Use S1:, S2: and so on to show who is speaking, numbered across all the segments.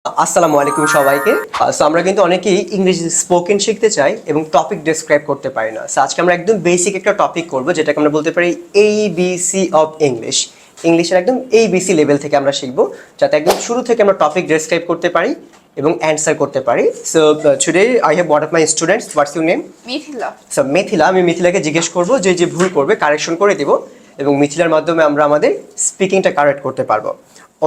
S1: আসসালামু আলাইকুম সবাইকে। সো আমরা কিন্তু অনেকেই ইংরেজি স্পোকেন শিখতে চাই এবং টপিক ডেসক্রাইব করতে পারি না। সো আজকে আমরা একদম বেসিক একটা টপিক করব, যেটাকে আমরা বলতে পারি ABC অফ ইংলিশ। ইংলিশের একদম ABC লেভেল থেকে আমরা শিখবো, যাতে একদম শুরু থেকে আমরা টপিক ডেসক্রাইব করতে পারি এবং অ্যান্সার করতে পারি। So today I have one of my students. What's your name?
S2: Mithila.
S1: So Mithila, আমি মিথিলাকে জিজ্ঞেস করবো যে ভুল করবে কারেকশন করে দেবো, এবং মিথিলার মাধ্যমে আমরা আমাদের স্পিকিংটা কারেক্ট করতে পারবো।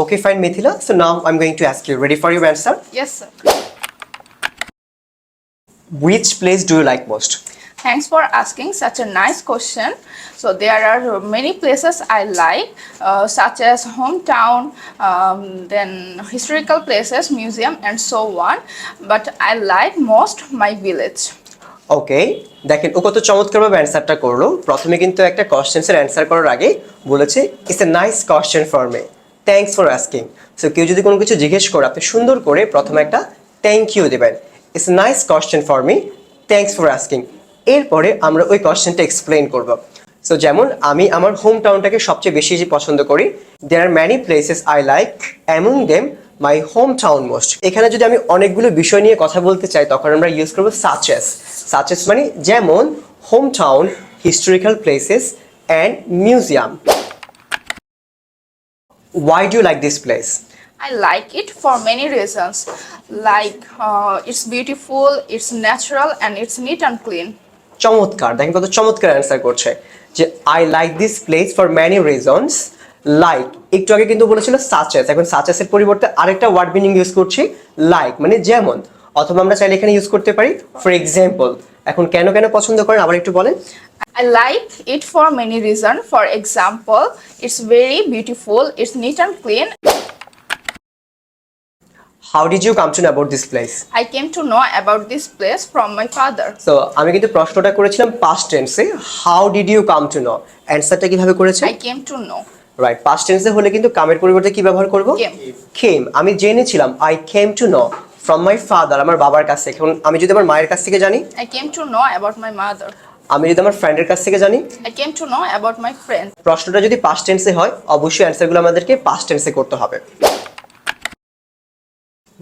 S1: Okay, fine, Mithila. So now I'm going to ask you. Ready for your answer?
S2: Yes, sir.
S1: Which place do you like most?
S2: Thanks for asking such a nice question. So there are many places I like, such as hometown, then historical places, museum, and so on. But I like most my village.
S1: Okay. দেখেন ও কত চমৎকারভাবে অ্যান্সারটা করলো। প্রথমে কিন্তু একটা কোশ্চেন্সের answer করার আগে বলেছে it's a nice question for me, thanks for asking. So কেউ যদি কোনো কিছু জিজ্ঞেস করে, আপনি সুন্দর করে প্রথমে একটা থ্যাংক ইউ দেবেন, it's a nice question for me, thanks for asking. এরপরে আমরা ওই কোশ্চেনটা এক্সপ্লেন করব। সো যেমন আমি আমার হোম টাউনটাকে সবচেয়ে বেশি পছন্দ করি। There are many places I like, among them my home town most. এখানে যদি আমি অনেকগুলো বিষয় নিয়ে কথা বলতে চাই, তখন আমরা ইউজ করবো সাচ এস মানে যেমন home town, historical places and museum. Why do you like this place?
S2: I like it for many reasons, like it's beautiful, it's natural, and it's neat and clean.
S1: চমৎকার, দেখেন কত চমৎকার answer করছে যে I like this place for many reasons. Like একটু আগে কিন্তু বলেছিল সাচেস, এখন সাচেসের পরিবর্তে আরেকটা ওয়ার্ড মিনিং ইউজ করছি, লাইক মানে যেমন, অথবা আমরা চাইলে এখানে ইউজ করতে পারি ফর এক্সাম্পল। এখন কেন কেন পছন্দ করেন আবার একটু বলেন।
S2: I like it for many reasons. For example, it's very beautiful, it's neat and clean.
S1: How did you come to know about this place?
S2: I came to know about this place from my father.
S1: So আমি কিন্তু প্রশ্নটা করেছিলাম past টেন্সে, how did you come to know, অ্যান্সারটা কিভাবে করেছে?
S2: I came to know.
S1: Right, past টেন্সে হলে কিন্তু কামের পরিবর্তে কি ব্যবহার করব? কেম। আমি জেনেছিলাম, I came to know from my father, আমার বাবার কাছ থেকে। এখন আমি যদি আমার মায়ের কাছ থেকে জানি,
S2: I came to know about my mother.
S1: আমি যদি আমার ফ্রেন্ডের কাছ থেকে জানি,
S2: I came to know about my friend.
S1: প্রশ্নটা যদি পাস্ট টেন্সে হয়, অবশ্যই অ্যান্সারগুলো আমাদেরকে পাস্ট টেন্সে করতে হবে।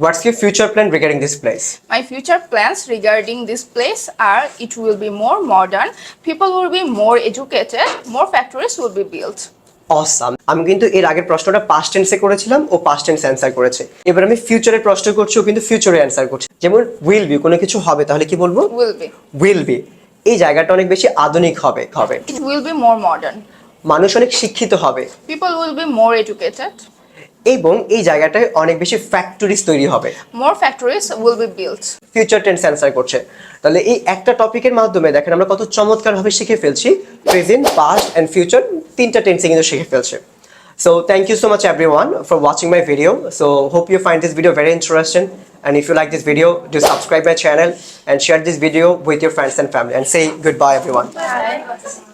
S1: What's your future plan regarding this place?
S2: My future plans regarding this place are it will be more modern, people will be more educated, more factories will be built.
S1: Awesome. আমি কিন্তু এর আগের প্রশ্নটা past টেন্সে করেছিলাম, ও past টেন্সে answer করেছে। এবার আমি ফিউচারের প্রশ্ন করছি, ও কিন্তু ফিউচারে অ্যান্সার করছে। যেমন উইল বি, কোনো কিছু হবে, তাহলে কি বলবো?
S2: Will be.
S1: Will be. এই জায়গাটা অনেক বেশি আধুনিক হবে।
S2: It will be more modern.
S1: মানুষ অনেক শিক্ষিত হবে।
S2: People will be more educated.
S1: এবং এই জায়গাটায় অনেক বেশি ফ্যাক্টরিজ তৈরি হবে।
S2: More factories will be built.
S1: Future tense answer করছে। তাহলে এই একটা টপিকের মাধ্যমে দেখেন আমরা কত চমৎকারভাবে শিখে ফেলছি প্রেজেন্ট, পাস্ট অ্যান্ড ফিউচার, তিনটা টেন্সে কিন্তু শিখে ফেলছে। So thank you so much everyone for watching my video. So hope you find this video very interesting, and if you like this video, do subscribe my channel and share this video with your friends and family, and say goodbye everyone.
S2: Bye.